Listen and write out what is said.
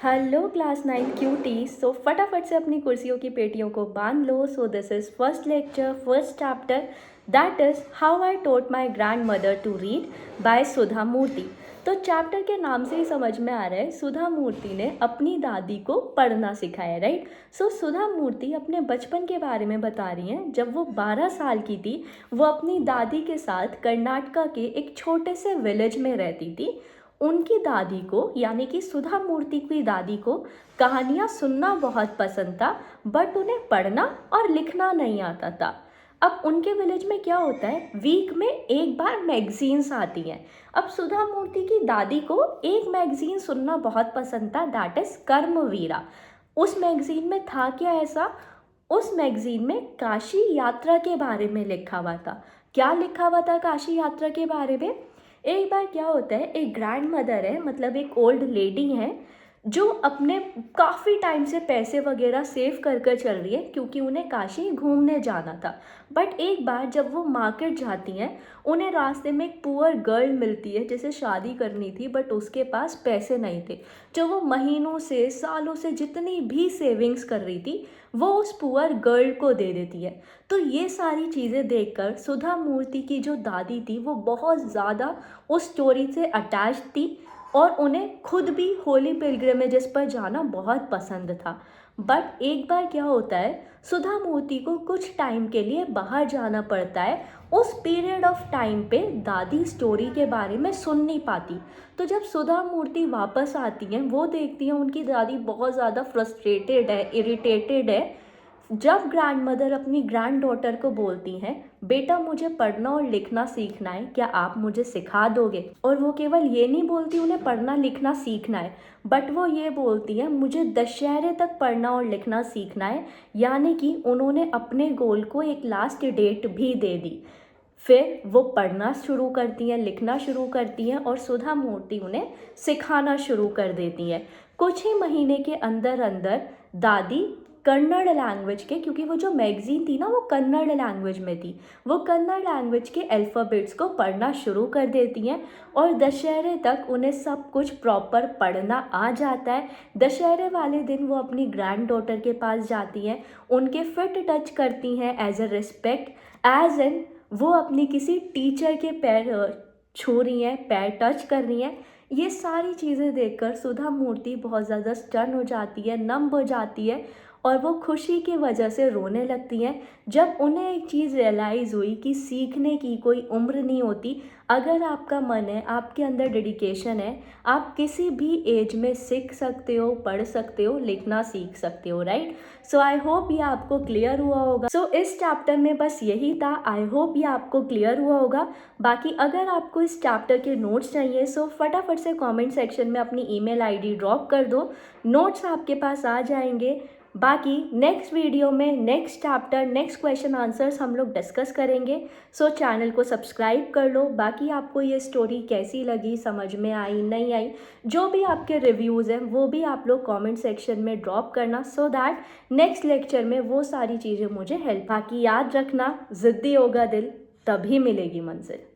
Hello class 9 cutie. सो फटाफट से अपनी कुर्सियों की पेटियों को बांध लो। So this is first lecture, first chapter, that is how I taught my grandmother to read by Sudha Murty. तो चैप्टर के नाम से ही समझ में आ रहा है सुधा मूर्ति ने अपनी दादी को पढ़ना सिखाया, राइट। सो सुधा मूर्ति अपने बचपन के बारे में बता रही हैं। जब वो 12 साल की थी, वो अपनी दादी के साथ कर्नाटका के एक छोटे से विलेज में रहती थी। उनकी दादी को, यानी कि सुधा मूर्ति की दादी को कहानियाँ सुनना बहुत पसंद था, बट उन्हें पढ़ना और लिखना नहीं आता था। अब उनके विलेज में क्या होता है, वीक में एक बार मैगजीन्स आती हैं। अब सुधा मूर्ति की दादी को एक मैगजीन सुनना बहुत पसंद था, दैट इज़ कर्मवीरा। उस मैगजीन में था क्या ऐसा, उस मैगजीन में काशी यात्रा के बारे में लिखा हुआ था। क्या लिखा हुआ था काशी यात्रा के बारे में? एक बार क्या होता है, एक ग्रैंड मदर है, मतलब एक ओल्ड लेडी है, जो अपने काफ़ी टाइम से पैसे वगैरह सेव कर कर चल रही है, क्योंकि उन्हें काशी घूमने जाना था। बट एक बार जब वो मार्केट जाती हैं, उन्हें रास्ते में एक पुअर गर्ल मिलती है जिसे शादी करनी थी, बट उसके पास पैसे नहीं थे। जो वो महीनों से, सालों से जितनी भी सेविंग्स कर रही थी, वो उस पुअर गर्ल को दे देती है। तो ये सारी चीज़ें देखकर सुधा मूर्ति की जो दादी थी, वो बहुत ज़्यादा उस स्टोरी से अटैच थी और उन्हें खुद भी होली पिलग्रिमेजेस पर जाना बहुत पसंद था। बट एक बार क्या होता है, सुधा मूर्ति को कुछ टाइम के लिए बाहर जाना पड़ता है। उस पीरियड ऑफ टाइम पे दादी स्टोरी के बारे में सुन नहीं पाती। तो जब सुधा मूर्ति वापस आती हैं, वो देखती हैं उनकी दादी बहुत ज़्यादा फ्रस्ट्रेटेड है, इरिटेटेड है। जब ग्रैंड मदर अपनी ग्रैंड डॉटर को बोलती हैं, बेटा मुझे पढ़ना और लिखना सीखना है, क्या आप मुझे सिखा दोगे? और वो केवल ये नहीं बोलती उन्हें पढ़ना लिखना सीखना है, बट वो ये बोलती है मुझे दशहरे तक पढ़ना और लिखना सीखना है। यानी कि उन्होंने अपने गोल को एक लास्ट डेट भी दे दी। फिर वो पढ़ना शुरू करती हैं, लिखना शुरू करती हैं और सुधा मूर्ति उन्हें सिखाना शुरू कर देती हैं। कुछ ही महीने के अंदर अंदर दादी कन्नड़ लैंग्वेज के, क्योंकि वो जो मैगज़ीन थी ना वो कन्नड़ लैंग्वेज में थी, वो कन्नड़ लैंग्वेज के अल्फ़ाबेट्स को पढ़ना शुरू कर देती हैं और दशहरे तक उन्हें सब कुछ प्रॉपर पढ़ना आ जाता है। दशहरे वाले दिन वो अपनी ग्रैंड डॉटर के पास जाती हैं, उनके फिट टच करती हैं as a respect, as an वो अपनी किसी टीचर के पैर छू रही हैं, पैर टच कर रही हैं। ये सारी चीज़ें देखकर सुधा मूर्ति बहुत ज़्यादा स्टन हो जाती है, नम हो जाती है और वो खुशी की वजह से रोने लगती हैं। जब उन्हें एक चीज़ रियलाइज़ हुई कि सीखने की कोई उम्र नहीं होती। अगर आपका मन है, आपके अंदर डेडिकेशन है, आप किसी भी एज में सीख सकते हो, पढ़ सकते हो, लिखना सीख सकते हो, राइट। सो आई होप ये आपको क्लियर हुआ होगा। सो इस चैप्टर में बस यही था। आई होप ये आपको क्लियर हुआ होगा। बाकी अगर आपको इस चैप्टर के नोट्स चाहिए, सो फटाफट से कमेंट सेक्शन में अपनी ईमेल आईडी ड्रॉप कर दो, नोट्स आपके पास आ जाएंगे। बाकी नेक्स्ट वीडियो में next chapter, next question answers हम लोग डिस्कस करेंगे। सो चैनल को सब्सक्राइब कर लो। बाकी आपको ये स्टोरी कैसी लगी, समझ में आई नहीं आई, जो भी आपके रिव्यूज़ हैं वो भी आप लोग कमेंट सेक्शन में ड्रॉप करना, सो दैट नेक्स्ट लेक्चर में वो सारी चीज़ें मुझे हेल्प। बाकी याद रखना, ज़िद्दी होगा दिल तभी मिलेगी मंजिल।